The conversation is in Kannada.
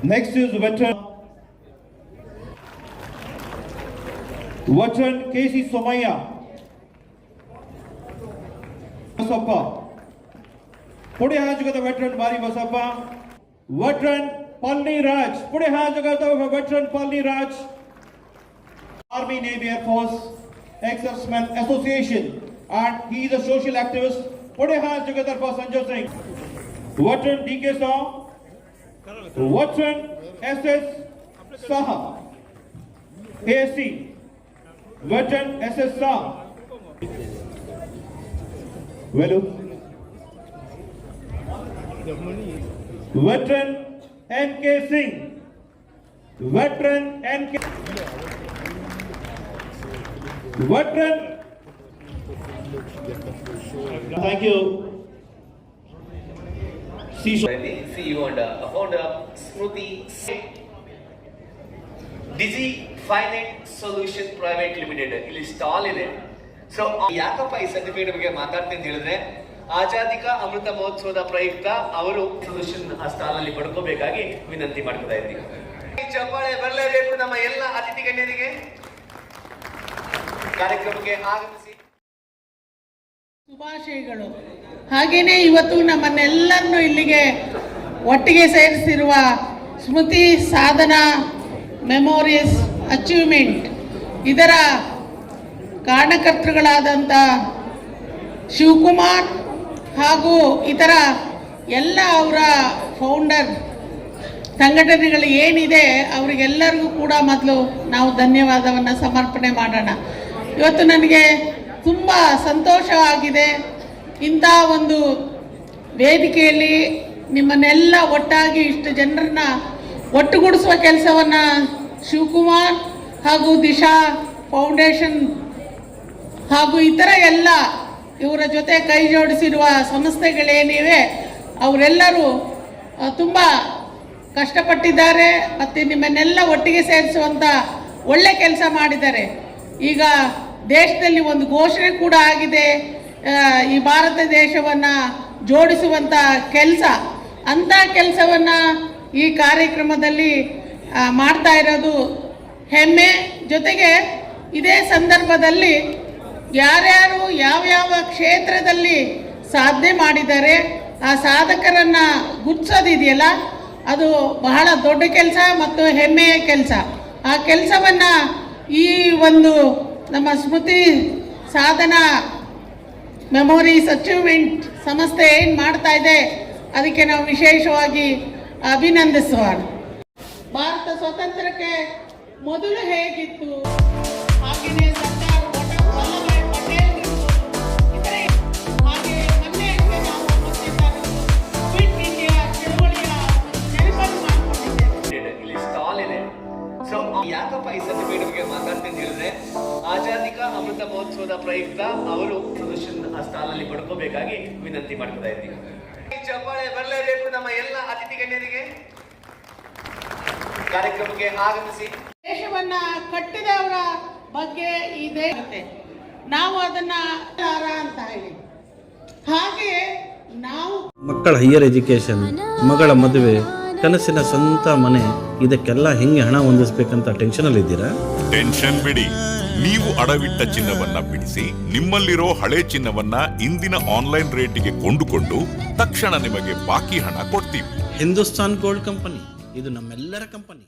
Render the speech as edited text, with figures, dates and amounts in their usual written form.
Next is veteran K.C. Somaya. Basappa. Put your hands together, veteran Bari Basappa. Veteran Palni Raj. Put your hands together for veteran Palni Raj. Army, Navy, Air Force, Ex-Servicemen Association. And he is a social activist. Put your hands together for Sanjay Singh. Veteran D.K. Saw. Veteran S.S. Saha. ASC. Veteran S.S. Saha. Velu. Veteran N.K. Singh. Veteran N.K. Veteran. Thank you. CEO and founder of Smruti Digi Finance Solution Private Limited. ಇಲ್ಲಿ ಸ್ಟಾಲ್ ಇದೆ. ಸೊ ಯಾಕಪ್ಪ ಈ ಸರ್ಟಿಫಿಕೇಟ್ ಬಗ್ಗೆ ಮಾತಾಡ್ತೀನಿ ಅಂತ ಹೇಳಿದ್ರೆ, ಆಜಾದಿ ಕಾ ಅಮೃತ ಮಹೋತ್ಸವದ ಪ್ರಯುಕ್ತ ಅವರು ಸೊಲ್ಯೂಷನ್ ಆ ಸ್ಟಾಲ್ ಅಲ್ಲಿ ಪಡ್ಕೋಬೇಕಾಗಿ ವಿನಂತಿ ಮಾಡ್ತಾ ಇದ್ದೀವಿ. ಚಪ್ಪಾಳೆ ಬರಲೇಬೇಕು ನಮ್ಮ ಎಲ್ಲ ಅತಿಥಿ ಗಣ್ಯರಿಗೆ. ಕಾರ್ಯಕ್ರಮಕ್ಕೆ ಆಗಮಿಸಿ ಶುಭಾಶಯಗಳು. ಹಾಗೇನೆ ಇವತ್ತು ನಮ್ಮನ್ನೆಲ್ಲರನ್ನು ಇಲ್ಲಿಗೆ ಒಟ್ಟಿಗೆ ಸೇರಿಸಿರುವ ಸ್ಮೃತಿ ಸಾಧನಾ ಮೆಮೋರಿಯಸ್ ಅಚೀವ್ಮೆಂಟ್ ಇದರ ಕಾರಣಕರ್ತೃಗಳಾದಂಥ ಶಿವಕುಮಾರ್ ಹಾಗೂ ಇತರ ಎಲ್ಲ ಅವರ ಫೌಂಡರ್ ಸಂಘಟನೆಗಳು ಏನಿದೆ ಅವರಿಗೆಲ್ಲರಿಗೂ ಕೂಡ ಮೊದಲು ನಾವು ಧನ್ಯವಾದವನ್ನು ಸಮರ್ಪಣೆ ಮಾಡೋಣ. ಇವತ್ತು ನನಗೆ ತುಂಬ ಸಂತೋಷವಾಗಿದೆ. ಇಂಥ ಒಂದು ವೇದಿಕೆಯಲ್ಲಿ ನಿಮ್ಮನ್ನೆಲ್ಲ ಒಟ್ಟಾಗಿ ಇಷ್ಟು ಜನರನ್ನ ಒಟ್ಟುಗೂಡಿಸುವ ಕೆಲಸವನ್ನು ಶಿವಕುಮಾರ್ ಹಾಗೂ ದಿಶಾ ಫೌಂಡೇಶನ್ ಹಾಗೂ ಇತರ ಎಲ್ಲ ಇವರ ಜೊತೆ ಕೈ ಜೋಡಿಸಿರುವ ಸಂಸ್ಥೆಗಳೇನಿವೆ ಅವರೆಲ್ಲರೂ ತುಂಬ ಕಷ್ಟಪಟ್ಟಿದ್ದಾರೆ ಮತ್ತು ನಿಮ್ಮನ್ನೆಲ್ಲ ಒಟ್ಟಿಗೆ ಸೇರಿಸುವಂಥ ಒಳ್ಳೆ ಕೆಲಸ ಮಾಡಿದ್ದಾರೆ. ಈಗ ದೇಶದಲ್ಲಿ ಒಂದು ಘೋಷಣೆ ಕೂಡ ಆಗಿದೆ, ಈ ಭಾರತ ದೇಶವನ್ನು ಜೋಡಿಸುವಂಥ ಕೆಲಸ. ಅಂಥ ಕೆಲಸವನ್ನು ಈ ಕಾರ್ಯಕ್ರಮದಲ್ಲಿ ಮಾಡ್ತಾ ಇರೋದು ಹೆಮ್ಮೆ. ಜೊತೆಗೆ ಇದೇ ಸಂದರ್ಭದಲ್ಲಿ ಯಾರ್ಯಾರು ಯಾವ್ಯಾವ ಕ್ಷೇತ್ರದಲ್ಲಿ ಸಾಧನೆ ಮಾಡಿದ್ದಾರೆ ಆ ಸಾಧಕರನ್ನು ಗುರ್ತಿಸೋದಿದೆಯಲ್ಲ, ಅದು ಬಹಳ ದೊಡ್ಡ ಕೆಲಸ ಮತ್ತು ಹೆಮ್ಮೆಯ ಕೆಲಸ. ಆ ಕೆಲಸವನ್ನು ಈ ಒಂದು ನಮ್ಮ ಸ್ಮೃತಿ ಸಾಧನಾ ಮೆಮೊರೀಸ್ ಅಚೀವ್ಮೆಂಟ್ ಸಂಸ್ಥೆ ಏನು ಮಾಡ್ತಾ ಇದೆ ಅದಕ್ಕೆ ನಾವು ವಿಶೇಷವಾಗಿ ಅಭಿನಂದಿಸುವ. ಭಾರತ ಸ್ವಾತಂತ್ರ್ಯಕ್ಕೆ ಮೊದಲು ಹೇಗಿತ್ತು ಹಾಗೆಯೇ ಸರ್ದಾರ್ ವಲ್ಲಭಾಯ್ ಪಟೇಲ್ ಇತರೆ ಹಾಗೆ ಮೊನ್ನೆ ನಾವು ಕ್ವಿಟ್ ಇಂಡಿಯಾ ಚಳವಳಿಯ ನೆನಪನ್ನು ಮಾಡಿಕೊಂಡಿದ್ದೇವೆ. ಇಲ್ಲಿ ಸ್ಟಾಲ್ ಇದೆ. ಸೊ ಯಾಕಪ್ಪ ಈ ಸರ್ಟಿಫಿಕೇಟ್ ಬಗ್ಗೆ ಮಾತಾಡ್ತೀನಿ ಹೇಳಿದ್ರೆ, ಆಜಾದಿ ಕಾ ಅಮೃತ ಮಹೋತ್ಸವದ ಪ್ರಯುಕ್ತ ಅವರು ಸೊಲ್ಯೂಷನ್ ಆ ಸ್ಟಾಲ್ ಅಲ್ಲಿ ಪಡ್ಕೋಬೇಕಾಗಿ ವಿನಂತಿ ಮಾಡ್ತಾ ಇದ್ದೀವಿ. ಚಪ್ಪಾಳೆ ಬರಲೇಬೇಕು ನಮ್ಮ ಎಲ್ಲ ಅತಿಥಿ ಗಣ್ಯರಿಗೆ. ಕಾರ್ಯಕ್ರಮಕ್ಕೆ ಆಗಮಿಸಿ. ದೇಶವನ್ನ ಕಟ್ಟಿದವರ ಬಗ್ಗೆ ಇದೆ, ನಾವು ಅದನ್ನ ಅಂತ ಹೇಳಿ ಹಾಗೆ ನಾವು ಮಕ್ಕಳ ಹೈಯರ್ ಎಜುಕೇಷನ್, ಮಗಳ ಮದುವೆ, ಕನಸಿನ ಸ್ವಂತ ಮನೆ, ಇದಕ್ಕೆಲ್ಲ ಹೆಂಗೆ ಹಣ ಹೊಂದಿಸ್ಬೇಕಂತ ಟೆನ್ಷನಲ್ಲಿ ಇದ್ದೀರಾ? ಟೆನ್ಷನ್ ಬಿಡಿ. ನೀವು ಅಡವಿಟ್ಟ ಚಿನ್ನವನ್ನ ಬಿಡಿಸಿ ನಿಮ್ಮಲ್ಲಿರೋ ಹಳೆ ಚಿನ್ನವನ್ನ ಇಂದಿನ ಆನ್ಲೈನ್ ರೇಟಿಗೆ ಕೊಂಡುಕೊಂಡು ತಕ್ಷಣ ನಿಮಗೆ ಬಾಕಿ ಹಣ ಕೊಡ್ತೀವಿ. ಹಿಂದೂಸ್ತಾನ್ ಗೋಲ್ಡ್ ಕಂಪನಿ, ಇದು ನಮ್ಮೆಲ್ಲರ ಕಂಪನಿ.